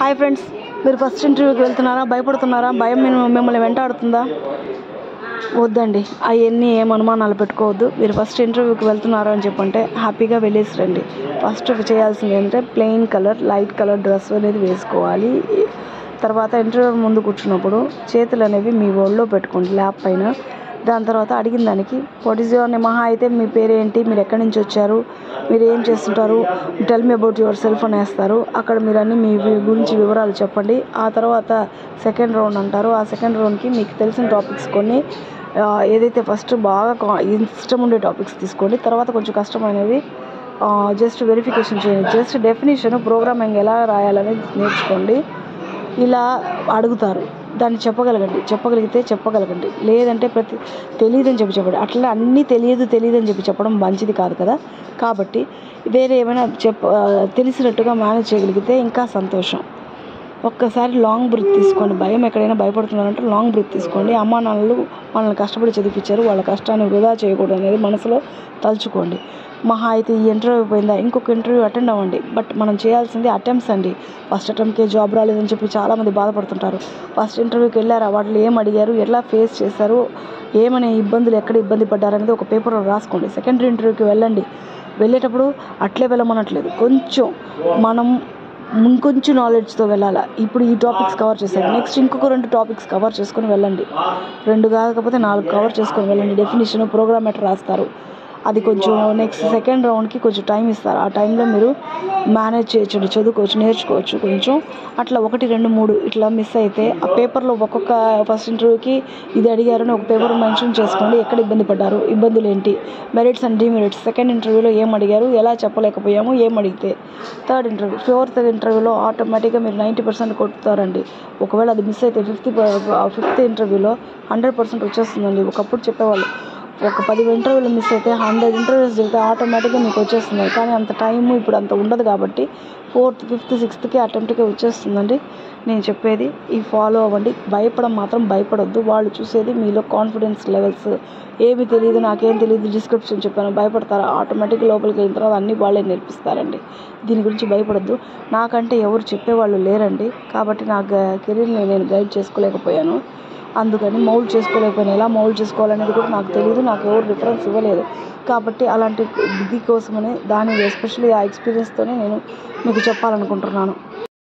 Hi friends, మీరు first ఇంటర్వ్యూకి వెళ్తున్నారా? భయపడుతున్నారా? భయం మిమ్మల్ని వెంటాడుతుందా? వద్దండి, అవన్నీ ఏం అనుమానాలు పెట్టుకోవద్దు. మీరు ఫస్ట్ ఇంటర్వ్యూకి వెళ్తున్నారు అని చెప్పంటే హ్యాపీగా వెళ్ళేసి రండి. ఫస్ట్ చేయాల్సింది ఏంటంటే plain colour, light colour dress అనేది వేసుకోవాలి. తర్వాత ఇంటర్వ్యూ ముందు కూర్చున్నప్పుడు చేతులు అనేవి మీ ఒళ్ళో పెట్టుకోండి, ల్యాప్ పైన. దాని తర్వాత అడిగిన దానికి వాట్ ఈజ్ యువర్ నేమ్, మహా అయితే మీ పేరేంటి, మీరు ఎక్కడి నుంచి వచ్చారు, మీరు ఏం చేస్తుంటారు, tell me about your self అని వేస్తారు. అక్కడ మీరు అన్నీ మీ గురించి వివరాలు చెప్పండి. ఆ తర్వాత సెకండ్ రౌండ్ అంటారు. ఆ సెకండ్ రౌండ్కి మీకు తెలిసిన టాపిక్స్ కొన్ని ఏదైతే ఫస్ట్ బాగా ఇష్టం ఉండే టాపిక్స్ తీసుకోండి. తర్వాత కొంచెం కష్టమైనవి జస్ట్ వెరిఫికేషన్ చేయండి. జస్ట్ డెఫినేషన్, ప్రోగ్రామింగ్ ఎలా రాయాలనేది నేర్చుకోండి. ఇలా అడుగుతారు, దాన్ని చెప్పగలిగితే చెప్పగలగండి, లేదంటే తెలియదని చెప్పండి. అట్లా అన్నీ తెలియదని చెప్పడం మంచిది కాదు కదా. కాబట్టి వేరే ఏమైనా తెలిసినట్టుగా మేనేజ్ చేయగలిగితే ఇంకా సంతోషం. ఒక్కసారి లాంగ్ బ్రీత్ తీసుకోండి. భయం ఎక్కడైనా భయపడుతున్నారంటే లాంగ్ బ్రీత్ తీసుకోండి. అమ్మా నాన్నలు మనల్ని కష్టపడి చదివించారు, వాళ్ళ కష్టాన్ని వృధా చేయకూడదు అనేది మనసులో తలుచుకోండి. మహా అయితే ఈ ఇంటర్వ్యూ పోయిందా, ఇంకొక ఇంటర్వ్యూ అటెండ్ అవ్వండి. బట్ మనం చేయాల్సింది అటెంప్ట్స్ అండి. ఫస్ట్ అటెంప్ట్కే జాబ్ రాలేదని చెప్పి చాలామంది బాధపడుతుంటారు. ఫస్ట్ ఇంటర్వ్యూకి వెళ్ళారా, వాటిలో ఏం అడిగారు, ఎలా ఫేస్ చేశారు, ఏమనే ఇబ్బందులు, ఎక్కడ ఇబ్బంది పడ్డారనేది ఒక పేపర్లో రాసుకోండి. సెకండరీ ఇంటర్వ్యూకి వెళ్ళేటప్పుడు అట్లే వెళ్ళమనట్లేదు, కొంచెం మనం ఇంకొంచెం నాలెడ్జ్తో వెళ్ళాలి. ఇప్పుడు ఈ టాపిక్స్ కవర్ చేశారు, నెక్స్ట్ ఇంకొక 2 టాపిక్స్ కవర్ చేసుకొని వెళ్ళండి. 2 కాకపోతే 4 కవర్ చేసుకొని వెళ్ళండి. డెఫినేషన్, ప్రోగ్రామేటర్ రాస్తారు. అది కొంచెం నెక్స్ట్ సెకండ్ రౌండ్కి కొంచెం టైం ఇస్తారు. ఆ టైంలో మీరు మేనేజ్ చేయొచ్చు, చదువుకోవచ్చు, నేర్చుకోవచ్చు కొంచెం. అట్లా 1, 2, 3 ఇట్లా మిస్ అయితే ఆ పేపర్లో ఒక్కొక్క ఫస్ట్ ఇంటర్వ్యూకి ఇది అడిగారని ఒక పేపర్ మెన్షన్ చేసుకోండి. ఎక్కడ ఇబ్బంది పడ్డారు, ఇబ్బందులు ఏంటి, మెరిట్స్ అండ్ డిమెరిట్స్, సెకండ్ ఇంటర్వ్యూలో ఏం అడిగారు, ఎలా చెప్పలేకపోయాము, ఏం అడిగితే, థర్డ్ ఇంటర్వ్యూ, ఫోర్త్ ఇంటర్వ్యూలో ఆటోమేటిక్గా మీరు 90% కొట్టుతారండి. ఒకవేళ అది మిస్ అయితే ఫిఫ్త్ ఇంటర్వ్యూలో 100% వచ్చేస్తుందండి. ఒకప్పుడు చెప్పేవాళ్ళు ఒక 10 ఇంటర్వ్యూలు మిస్ అయితే 100 ఇంటర్వ్యూస్ జరిగితే ఆటోమేటిక్గా మీకు వచ్చేస్తుంది. కానీ అంత టైము ఇప్పుడు అంత ఉండదు కాబట్టి 4th, 5th, 6thకి అటెంప్ట్కి వచ్చేస్తుందండి. నేను చెప్పేది ఈ ఫాలో అవ్వండి. మాత్రం భయపడొద్దు. వాళ్ళు చూసేది మీలో కాన్ఫిడెన్స్ లెవెల్స్. ఏమి తెలియదు, నాకేం తెలియదు, డిస్క్రిప్షన్ చెప్పాను, భయపడతారా? ఆటోమేటిక్గా లోపలికి వెళ్ళిన తర్వాత అన్నీ వాళ్ళే నేర్పిస్తారండి. దీని గురించి భయపడొద్దు. నాకంటే ఎవరు చెప్పేవాళ్ళు లేరండి, కాబట్టి నా కెరీర్ని నేను గైడ్ చేసుకోలేకపోయాను. అందుకని ఎలా మౌల్డ్ చేసుకోవాలనేది కూడా నాకు తెలియదు, నాకు ఎవరు రిఫరెన్స్ ఇవ్వలేదు. కాబట్టి అలాంటి కోసమని ఎస్పెషల్లీ ఆ ఎక్స్పీరియన్స్తోనే నేను మీకు చెప్పాలనుకుంటున్నాను.